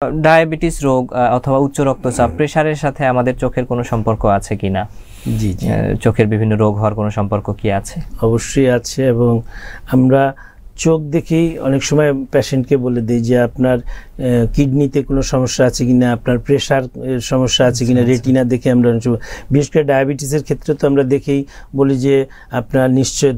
Diabetes রোগ অথবা উচ্চ রক্তচাপ প্রেসারের সাথে আমাদের চোখের কোনো সম্পর্ক আছে কিনা? জি জি, চোখের বিভিন্ন রোগ হওয়ার কোনো সম্পর্ক কি আছে? অবশ্যই আছে। এবং আমরা চোখ দেখেই অনেক সময় পেশেন্টকে বলে দিই যে আপনার কিডনিতে কোনো সমস্যা আছে কিনা, আপনার প্রেশার সমস্যা আছে কিনা, রেটিনা দেখে আমরা বিশেষ করে ডায়াবেটিসের ক্ষেত্রে তো আমরা দেখেই বলি যে আপনার নিশ্চয়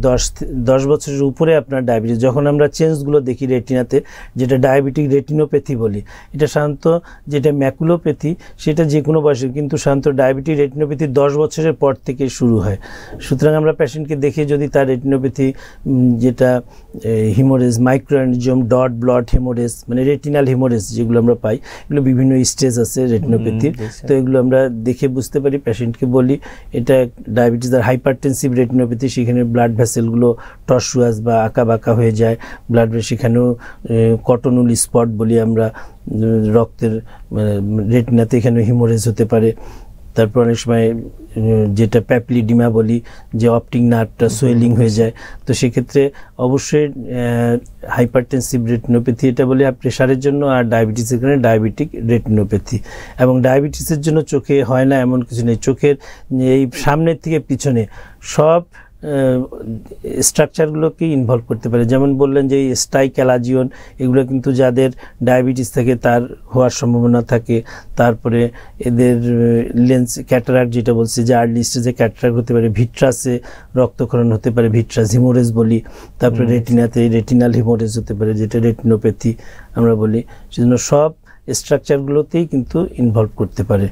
10 বছরের উপরে আপনার ডায়াবেটিস। যখন আমরা চেঞ্জগুলো দেখি রেটিনাতে, যেটা ডায়াবেটিক রেটিনোপ্যাথি বলি, এটা সাধারণত যেটা ম্যাকুলোপ্যাথি সেটা যে কোনো বয়সে, কিন্তু সাধারণত ডায়াবেটিক রেটিনোপ্যাথি 10 বছরের পর থেকে শুরু হয়। সুতরাং আমরা পেশেন্টকে দেখে যদি তার রেটিনোপ্যাথি যেটা হিমোরেজ, মাইক্রোঅ্যানিজম, ডট ব্লড হেমোরেজ, মানে রেটিনাল হেমোরেজ যেগুলো আমরা পাই, এগুলো বিভিন্ন স্টেজ আছে রেটিনোপ্যাথির। তো এগুলো আমরা দেখে বুঝতে পারি, পেশেন্টকে বলি এটা ডায়াবেটিস আর হাইপারটেনসিভ রেটিনোপ্যাথি। সেখানে ব্লাড ভেসেলগুলো টর্সুয়াস বা আঁকা বাঁকা হয়ে যায়, ব্লাড সেখানেও কটনুল স্পট বলি আমরা, রক্তের রেটিনাতে এখানে হিমোরেজ হতে পারে। তারপর অনেক সময় যেটা প্যাপলিডিমা বলি, যে অপটিক নার্ভটা সোয়েলিং হয়ে যায়। তো সেক্ষেত্রে অবশ্যই হাইপারটেনসিভ রেটিনোপ্যাথি এটা বলি প্রেশারের জন্য, আর ডায়াবেটিসের কারণে ডায়াবেটিক রেটিনোপ্যাথি। এবং ডায়াবেটিসের জন্য চোখে হয় না এমন কিছু নেই, চোখের এই সামনের থেকে পিছনে সব স্ট্রাকচারগুলোকে ইনভলভ করতে পারে। যেমন বললেন যে স্টাইক্যালাজিয়ন, এগুলো কিন্তু যাদের ডায়াবেটিস থাকে তার হওয়ার সম্ভাবনা থাকে। তারপরে এদের লেন্স ক্যাটারাক্ট যেটা বলছে যে আর্লি স্টেজে ক্যাটারাক্ট হতে পারে, ভিট্রাসে রক্তক্ষরণ হতে পারে, ভিট্রাস হিমোরেজ বলি। তারপরে রেটিনাতে রেটিনাল হিমোরেজ হতে পারে, যেটা রেটিনোপ্যাথি আমরা বলি। সেজন্য সব স্ট্রাকচারগুলোতেই কিন্তু ইনভলভ করতে পারে।